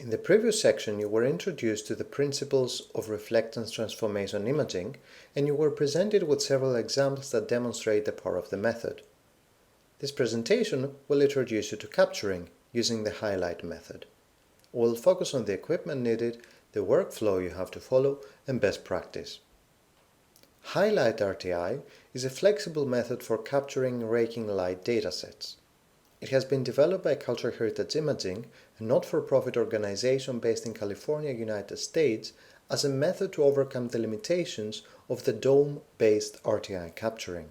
In the previous section, you were introduced to the principles of reflectance transformation imaging, and you were presented with several examples that demonstrate the power of the method. This presentation will introduce you to capturing using the highlight method. We'll focus on the equipment needed, the workflow you have to follow, and best practice. Highlight RTI is a flexible method for capturing raking light datasets. It has been developed by Cultural Heritage Imaging, a not-for-profit organization based in California, United States, as a method to overcome the limitations of the dome-based RTI capturing.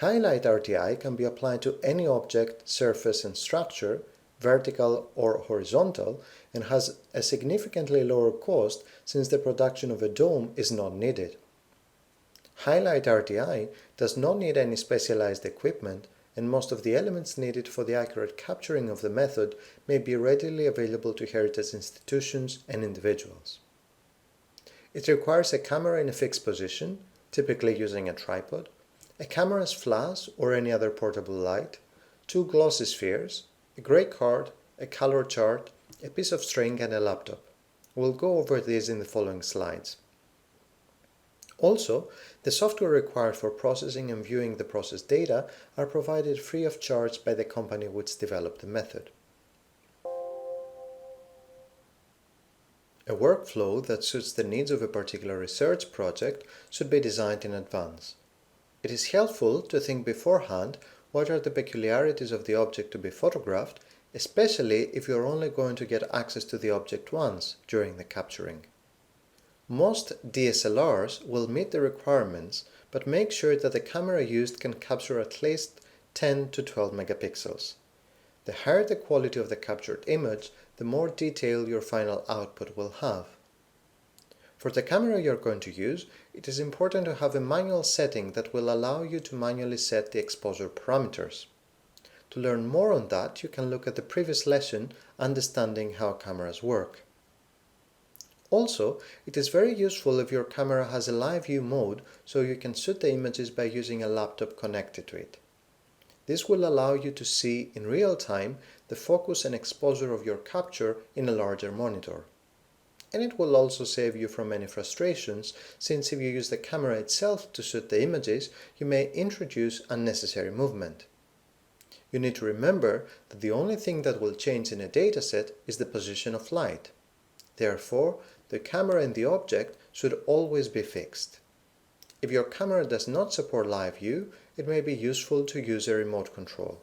Highlight RTI can be applied to any object, surface, and structure, vertical or horizontal, and has a significantly lower cost since the production of a dome is not needed. Highlight RTI does not need any specialized equipment, and most of the elements needed for the accurate capturing of the method may be readily available to heritage institutions and individuals. It requires a camera in a fixed position, typically using a tripod, a camera's flash or any other portable light, two glossy spheres, a gray card, a color chart, a piece of string, and a laptop. We'll go over these in the following slides. Also, the software required for processing and viewing the processed data are provided free of charge by the company which developed the method. A workflow that suits the needs of a particular research project should be designed in advance. It is helpful to think beforehand what are the peculiarities of the object to be photographed, especially if you are only going to get access to the object once during the capturing. Most DSLRs will meet the requirements, but make sure that the camera used can capture at least 10 to 12 megapixels. The higher the quality of the captured image, the more detail your final output will have. For the camera you're going to use, it is important to have a manual setting that will allow you to manually set the exposure parameters. To learn more on that, you can look at the previous lesson, Understanding How Cameras Work. Also, it is very useful if your camera has a live view mode so you can shoot the images by using a laptop connected to it. This will allow you to see in real time the focus and exposure of your capture in a larger monitor. And it will also save you from any frustrations, since if you use the camera itself to shoot the images, you may introduce unnecessary movement. You need to remember that the only thing that will change in a dataset is the position of light. Therefore, the camera and the object should always be fixed. If your camera does not support live view, it may be useful to use a remote control.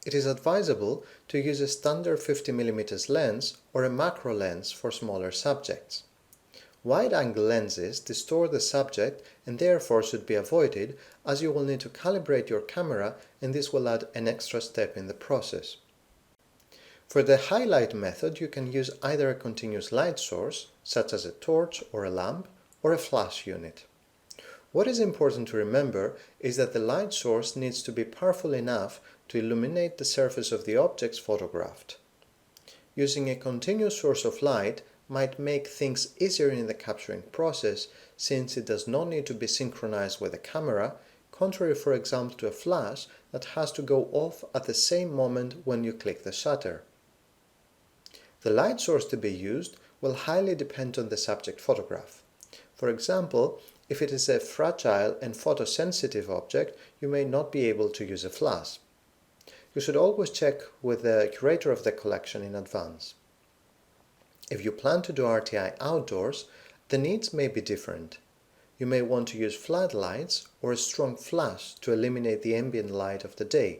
It is advisable to use a standard 50mm lens or a macro lens for smaller subjects. Wide-angle lenses distort the subject and therefore should be avoided, as you will need to calibrate your camera, and this will add an extra step in the process. For the highlight method, you can use either a continuous light source, such as a torch or a lamp, or a flash unit. What is important to remember is that the light source needs to be powerful enough to illuminate the surface of the objects photographed. Using a continuous source of light might make things easier in the capturing process, since it does not need to be synchronized with the camera, contrary for example to a flash that has to go off at the same moment when you click the shutter. The light source to be used will highly depend on the subject photograph. For example, if it is a fragile and photosensitive object, you may not be able to use a flash. You should always check with the curator of the collection in advance. If you plan to do RTI outdoors, the needs may be different. You may want to use floodlights or a strong flash to eliminate the ambient light of the day.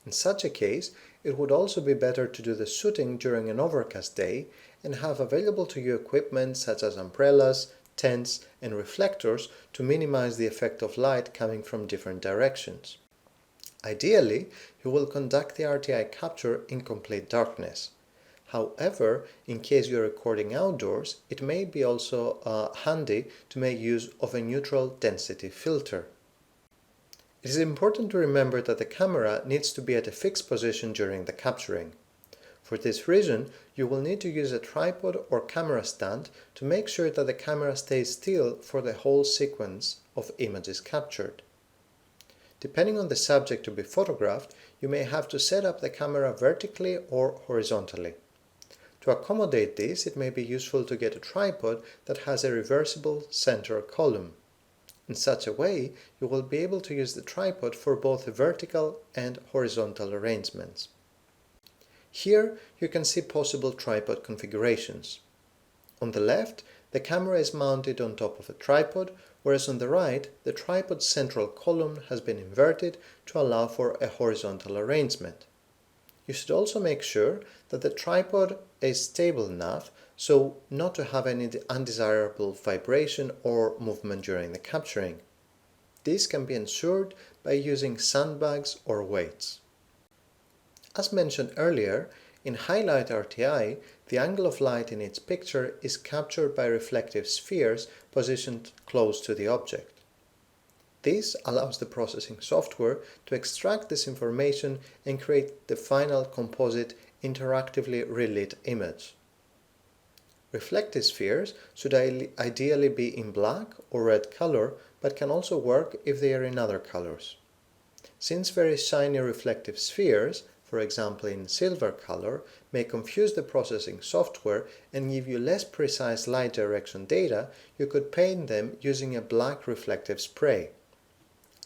In such a case, it would also be better to do the shooting during an overcast day and have available to you equipment such as umbrellas, tents, and reflectors to minimize the effect of light coming from different directions. Ideally, you will conduct the RTI capture in complete darkness. However, in case you are recording outdoors, it may be also handy to make use of a neutral density filter. It is important to remember that the camera needs to be at a fixed position during the capturing. For this reason, you will need to use a tripod or camera stand to make sure that the camera stays still for the whole sequence of images captured. Depending on the subject to be photographed, you may have to set up the camera vertically or horizontally. To accommodate this, it may be useful to get a tripod that has a reversible center column. In such a way, you will be able to use the tripod for both vertical and horizontal arrangements. Here you can see possible tripod configurations. On the left, the camera is mounted on top of a tripod, whereas on the right, the tripod's central column has been inverted to allow for a horizontal arrangement. You should also make sure that the tripod is stable enough so not to have any undesirable vibration or movement during the capturing. This can be ensured by using sandbags or weights. As mentioned earlier, in Highlight RTI, the angle of light in its picture is captured by reflective spheres positioned close to the object. This allows the processing software to extract this information and create the final composite interactively relit image. Reflective spheres should ideally be in black or red color, but can also work if they are in other colors. Since very shiny reflective spheres, for example in silver color, may confuse the processing software and give you less precise light direction data, you could paint them using a black reflective spray.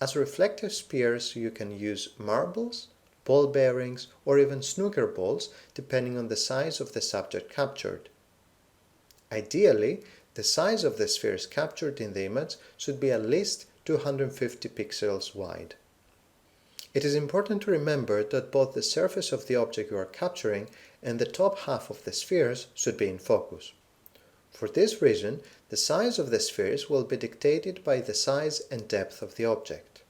As reflective spheres, you can use marbles, ball bearings, or even snooker balls, depending on the size of the subject captured. Ideally, the size of the spheres captured in the image should be at least 250 pixels wide. It is important to remember that both the surface of the object you are capturing and the top half of the spheres should be in focus. For this reason, the size of the spheres will be dictated by the size and depth of the object.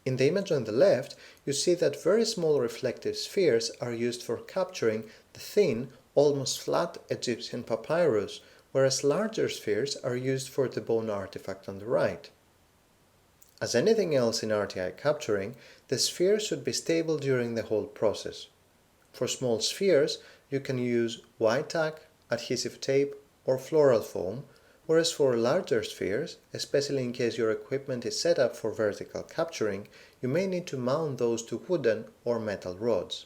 In the image on the left, you see that very small reflective spheres are used for capturing the thin, almost flat Egyptian papyrus, whereas larger spheres are used for the bone artifact on the right. As anything else in RTI capturing, the sphere should be stable during the whole process. For small spheres, you can use white tack, adhesive tape, or floral foam, whereas for larger spheres, especially in case your equipment is set up for vertical capturing, you may need to mount those to wooden or metal rods.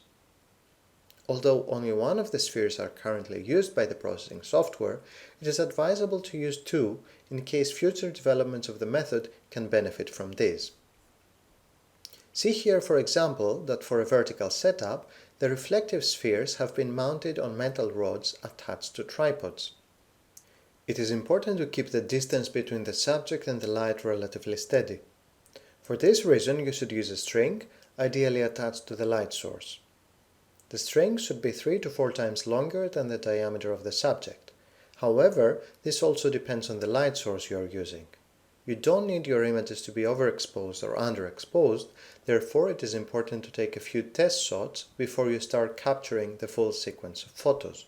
Although only one of the spheres are currently used by the processing software, it is advisable to use two in case future developments of the method can benefit from this. See here, for example, that for a vertical setup, the reflective spheres have been mounted on metal rods attached to tripods. It is important to keep the distance between the subject and the light relatively steady. For this reason, you should use a string, ideally attached to the light source. The string should be 3 to 4 times longer than the diameter of the subject. However, this also depends on the light source you are using. You don't need your images to be overexposed or underexposed, therefore it is important to take a few test shots before you start capturing the full sequence of photos.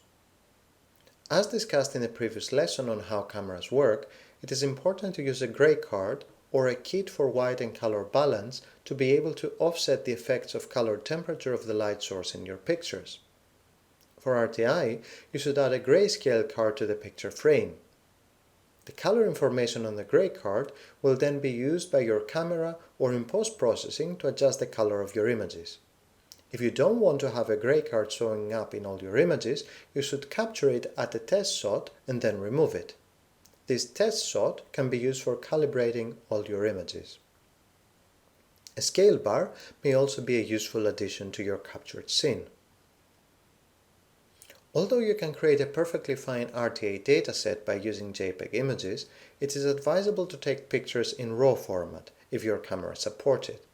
As discussed in the previous lesson on how cameras work, it is important to use a gray card or a kit for white and color balance to be able to offset the effects of color temperature of the light source in your pictures. For RTI, you should add a grayscale card to the picture frame. The color information on the gray card will then be used by your camera or in post-processing to adjust the color of your images. If you don't want to have a gray card showing up in all your images, you should capture it at a test shot and then remove it. This test shot can be used for calibrating all your images. A scale bar may also be a useful addition to your captured scene. Although you can create a perfectly fine RTA dataset by using JPEG images, it is advisable to take pictures in RAW format if your camera supports it.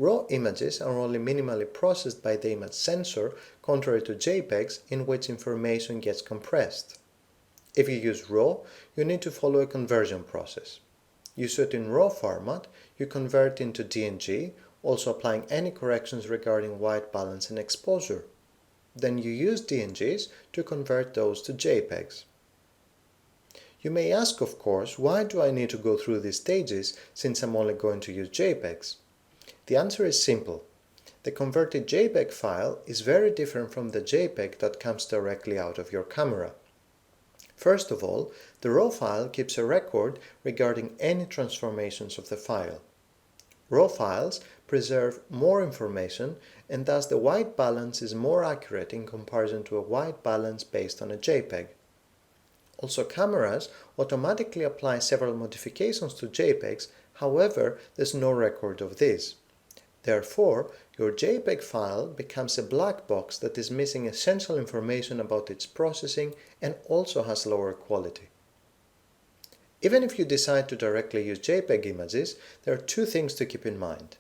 RAW images are only minimally processed by the image sensor, contrary to JPEGs in which information gets compressed. If you use RAW, you need to follow a conversion process. You shoot in RAW format, you convert into DNG, also applying any corrections regarding white balance and exposure. Then you use DNGs to convert those to JPEGs. You may ask, of course, why do I need to go through these stages since I'm only going to use JPEGs? The answer is simple. The converted JPEG file is very different from the JPEG that comes directly out of your camera. First of all, the RAW file keeps a record regarding any transformations of the file. RAW files preserve more information, and thus the white balance is more accurate in comparison to a white balance based on a JPEG. Also, cameras automatically apply several modifications to JPEGs, however, there's no record of this. Therefore, your JPEG file becomes a black box that is missing essential information about its processing and also has lower quality. Even if you decide to directly use JPEG images, there are two things to keep in mind.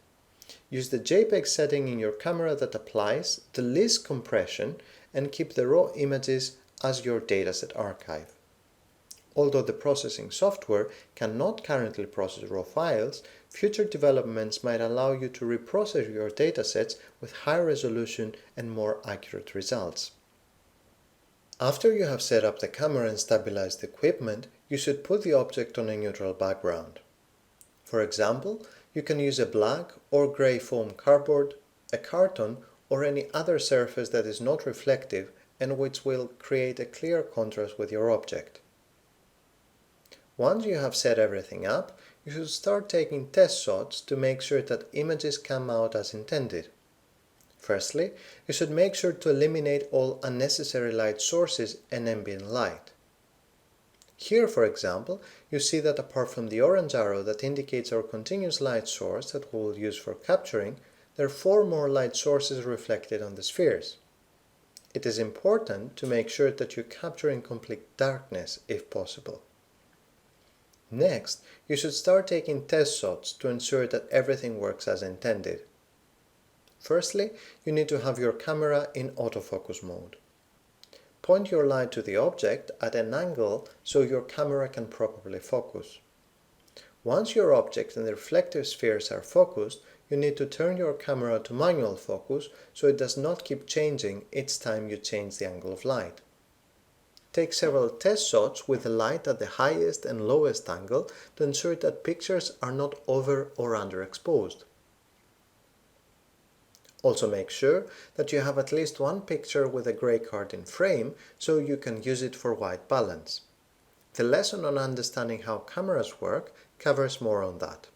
Use the JPEG setting in your camera that applies the least compression and keep the raw images as your dataset archive. Although the processing software cannot currently process raw files, future developments might allow you to reprocess your datasets with higher resolution and more accurate results. After you have set up the camera and stabilized the equipment, you should put the object on a neutral background. For example, you can use a black or gray foam cardboard, a carton, or any other surface that is not reflective and which will create a clear contrast with your object. Once you have set everything up, you should start taking test shots to make sure that images come out as intended. Firstly, you should make sure to eliminate all unnecessary light sources and ambient light. Here, for example, you see that apart from the orange arrow that indicates our continuous light source that we will use for capturing, there are 4 more light sources reflected on the spheres. It is important to make sure that you capture in complete darkness if possible. Next, you should start taking test shots to ensure that everything works as intended. Firstly, you need to have your camera in autofocus mode. Point your light to the object at an angle so your camera can properly focus. Once your object and the reflective spheres are focused, you need to turn your camera to manual focus so it does not keep changing each time you change the angle of light. Take several test shots with the light at the highest and lowest angle to ensure that pictures are not over or underexposed. Also make sure that you have at least one picture with a grey card in frame so you can use it for white balance. The lesson on understanding how cameras work covers more on that.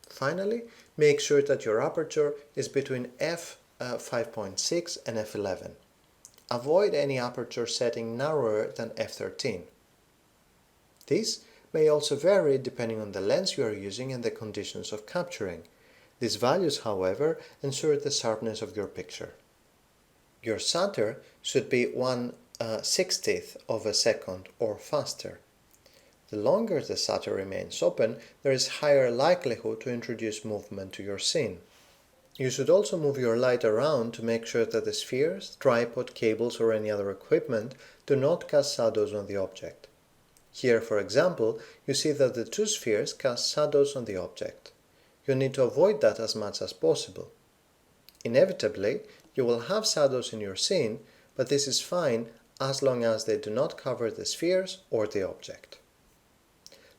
Finally, make sure that your aperture is between f5.6 and f11. Avoid any aperture setting narrower than f13. This may also vary depending on the lens you are using and the conditions of capturing. These values, however, ensure the sharpness of your picture. Your shutter should be 1/60th of a second or faster. The longer the shutter remains open, there is higher likelihood to introduce movement to your scene. You should also move your light around to make sure that the spheres, tripod, cables or any other equipment do not cast shadows on the object. Here, for example, you see that the 2 spheres cast shadows on the object. You need to avoid that as much as possible. Inevitably, you will have shadows in your scene, but this is fine as long as they do not cover the spheres or the object.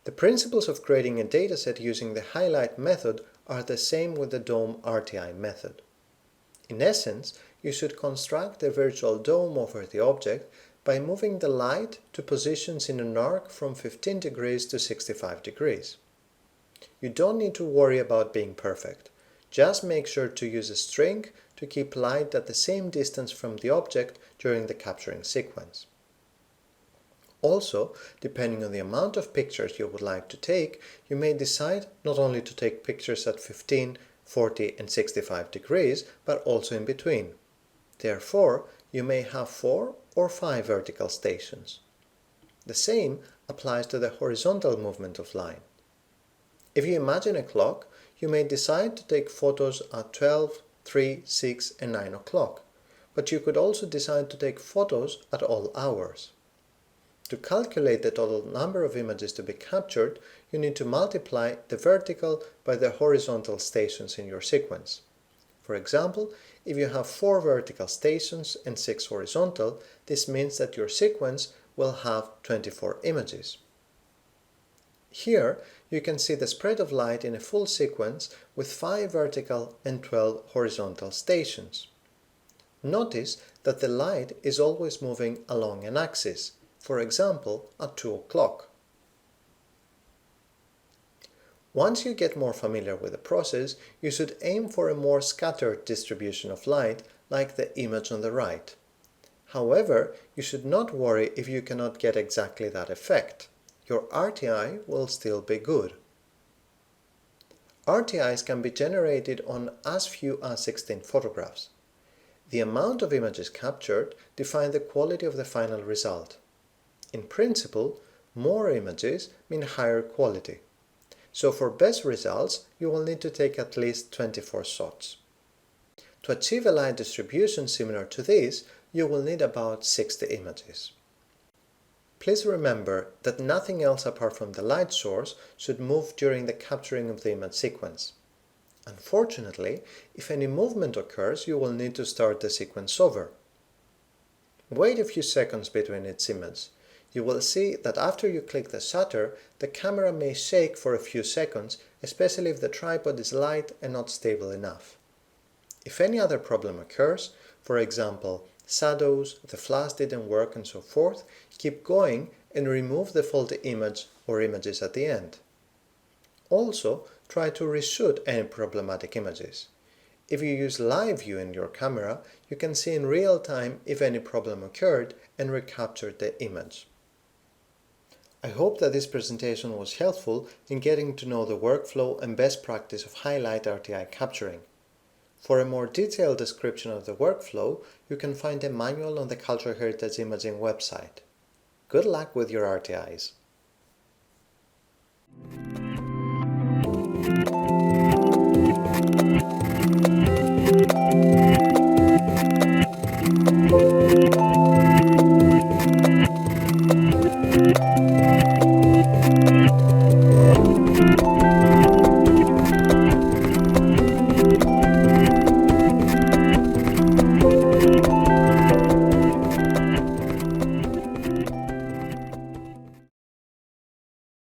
The principles of creating a dataset using the highlight method are the same with the dome RTI method. In essence, you should construct a virtual dome over the object by moving the light to positions in an arc from 15 degrees to 65 degrees. You don't need to worry about being perfect. Just make sure to use a string to keep light at the same distance from the object during the capturing sequence. Also, depending on the amount of pictures you would like to take, you may decide not only to take pictures at 15, 40 and 65 degrees, but also in between. Therefore, you may have 4 or 5 vertical stations. The same applies to the horizontal movement of light. If you imagine a clock, you may decide to take photos at 12, 3, 6 and 9 o'clock, but you could also decide to take photos at all hours. To calculate the total number of images to be captured, you need to multiply the vertical by the horizontal stations in your sequence. For example, if you have 4 vertical stations and 6 horizontal, this means that your sequence will have 24 images. Here, you can see the spread of light in a full sequence with 5 vertical and 12 horizontal stations. Notice that the light is always moving along an axis, for example at 2 o'clock. Once you get more familiar with the process, you should aim for a more scattered distribution of light, like the image on the right. However, you should not worry if you cannot get exactly that effect. Your RTI will still be good. RTIs can be generated on as few as 16 photographs. The amount of images captured defines the quality of the final result. In principle, more images mean higher quality. So for best results, you will need to take at least 24 shots. To achieve a light distribution similar to this, you will need about 60 images. Please remember that nothing else apart from the light source should move during the capturing of the image sequence. Unfortunately, if any movement occurs, you will need to start the sequence over. Wait a few seconds between each image. You will see that after you click the shutter, the camera may shake for a few seconds, especially if the tripod is light and not stable enough. If any other problem occurs, for example, shadows, the flash didn't work and so forth, keep going and remove the faulty image or images at the end. Also, try to reshoot any problematic images. If you use live view in your camera, you can see in real time if any problem occurred and recapture the image. I hope that this presentation was helpful in getting to know the workflow and best practice of highlight RTI capturing. For a more detailed description of the workflow, you can find a manual on the Cultural Heritage Imaging website. Good luck with your RTIs!